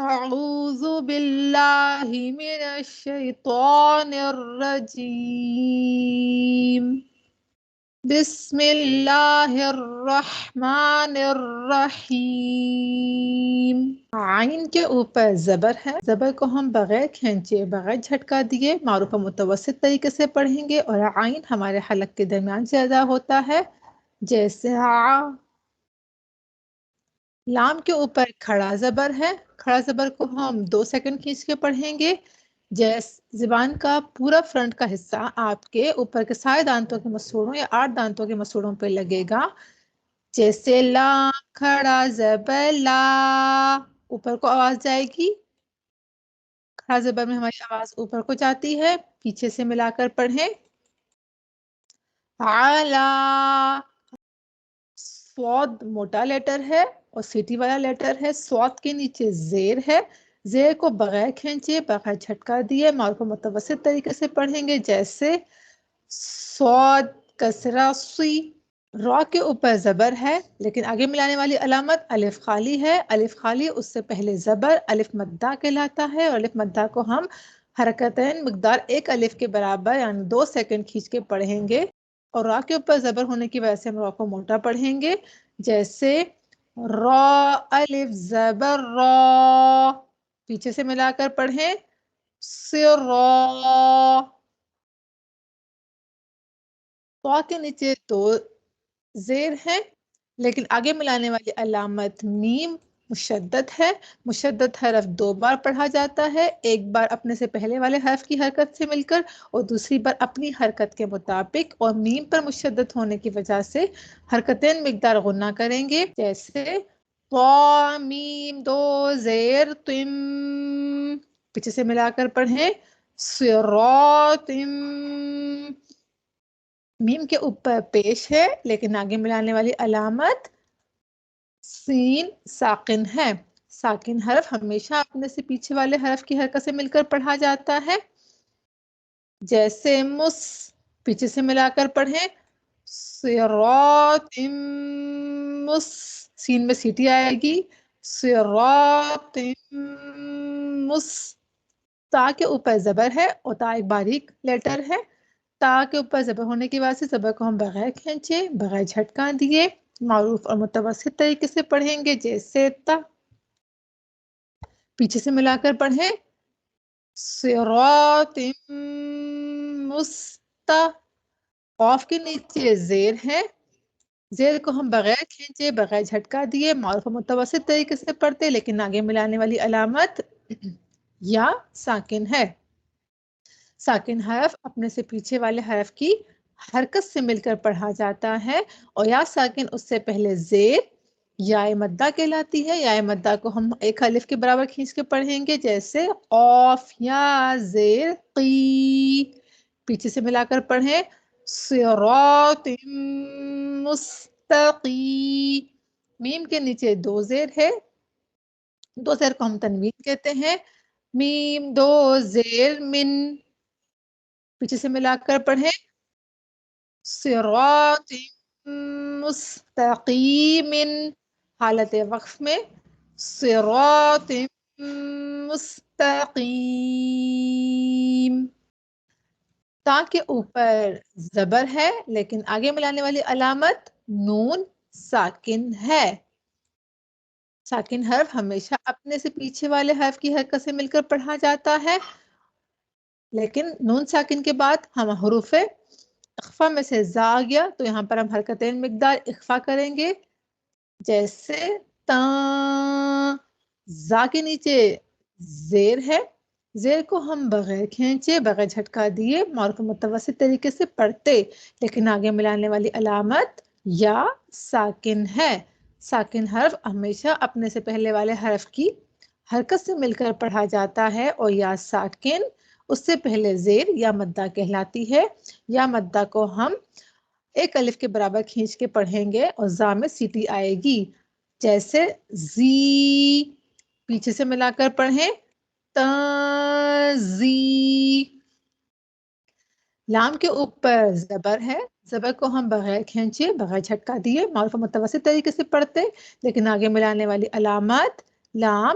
أعوذ بالله من الشيطان الرجيم بسم اللہ الرحمن الرحیم. عین کے اوپر زبر ہے. زبر کو ہم بغیر کھینچے بغیر جھٹکا دیے معروف و متوسط طریقے سے پڑھیں گے اور عین ہمارے حلق کے درمیان سے ادا ہوتا ہے جیسے آ. لام کے اوپر کھڑا زبر ہے. کھڑا زبر کو ہم 2 سیکنڈ کھینچ کے پڑھیں گے. زبان کا پورا فرنٹ کا حصہ آپ کے اوپر کے سارے دانتوں کے مسوڑوں یا 8 دانتوں کے مسوڑوں پہ لگے گا جیسے لام کھڑا زبر لا. اوپر کو آواز جائے گی. کھڑا زبر میں ہماری آواز اوپر کو جاتی ہے. پیچھے سے ملا کر پڑھیں. علا. صاد موٹا لیٹر ہے اور سیٹی والا لیٹر ہے. صاد کے نیچے زیر ہے. زیر کو بغیر کھینچے بغیر جھٹکا دیے معروف و متوسط طریقے سے پڑھیں گے جیسے صاد کسرہ سی. را کے اوپر زبر ہے لیکن آگے ملانے والی علامت الف خالی ہے. الف خالی اس سے پہلے زبر الف مدہ کہلاتا ہے اور الف مدہ کو ہم حرکتین مقدار 1 الف کے برابر یعنی 2 سیکنڈ کھینچ کے پڑھیں گے. اور را کے اوپر زبر ہونے کی وجہ سے ہم را کو موٹا پڑھیں گے جیسے را الف زبر را. پیچھے سے ملا کر پڑھیں سرا. طا کے نیچے 2 زیر ہے لیکن آگے ملانے والی علامت میم مشدد ہے. مشدد حرف 2 بار پڑھا جاتا ہے. ایک بار اپنے سے پہلے والے حرف کی حرکت سے مل کر اور دوسری بار اپنی حرکت کے مطابق. اور میم پر مشدد ہونے کی وجہ سے حرکتین مقدار غنہ کریں گے جیسے طا میم 2 زیر تم. پیچھے سے ملا کر پڑھیں صراطم. میم کے اوپر پیش ہے لیکن آگے ملانے والی علامت سین ساکن ہے. ساکن حرف ہمیشہ اپنے سے پیچھے والے حرف کی حرکت سے مل کر پڑھا جاتا ہے جیسے مس. پیچھے سے ملا کر پڑھیں صراط مس. سین میں سیٹی آئے گی صراط مس. تا کے اوپر زبر ہے اور تا ایک باریک لیٹر ہے. تا کے اوپر زبر ہونے کی وجہ سے زبر کو ہم بغیر کھینچے بغیر جھٹکا دیے معروف اور متوسط طریقے سے پڑھیں گے جیسے تا. پیچھے سے ملا کر پڑھیں صراط مستا. قاف کے نیچے زیر ہے. زیر کو ہم بغیر کھینچے بغیر جھٹکا دیے معروف و متوسط طریقے سے پڑھتے لیکن آگے ملانے والی علامت یا ساکن ہے. ساکن حرف اپنے سے پیچھے والے حرف کی حرکت سے مل کر پڑھا جاتا ہے اور یا ساکن اس سے پہلے زیر یا مدہ کہلاتی ہے. یا مدہ کو ہم 1 الف کے برابر کھینچ کے پڑھیں گے جیسے قاف یا زیر قی. پیچھے سے ملا کر پڑھیں صراط مستقیم. میم کے نیچے 2 زیر ہے. 2 زیر کو ہم تنوین کہتے ہیں. میم 2 زیر من. پیچھے سے ملا کر پڑھیں صراط مستقیم. حالت وقف میں صراط مستقیم. تا کے اوپر زبر ہے لیکن آگے ملانے والی علامت نون ساکن ہے. ساکن حرف ہمیشہ اپنے سے پیچھے والے حرف کی حرکت سے مل کر پڑھا جاتا ہے لیکن نون ساکن کے بعد ہم حروف اخفا میں سے زا آ گیا تو یہاں پر ہم حرکتین مقدار اخفا کریں گے جیسے تا. زا کے نیچے زیر ہے. زیر کو ہم بغیر کھینچے بغیر جھٹکا دیے معروف متوسط طریقے سے پڑھتے لیکن آگے ملانے والی علامت یا ساکن ہے. ساکن حرف ہمیشہ اپنے سے پہلے والے حرف کی حرکت سے مل کر پڑھا جاتا ہے اور یا ساکن اس سے پہلے زیر یا مدہ کہلاتی ہے. یا مدہ کو ہم 1 الف کے برابر کھینچ کے پڑھیں گے اور زا میں سیٹی آئے گی جیسے زی. پیچھے سے ملا کر پڑھیں تازی. لام کے اوپر زبر ہے. زبر کو ہم بغیر کھینچے بغیر جھٹکا دیے معروف و متوسط طریقے سے پڑھتے لیکن آگے ملانے والی علامت لام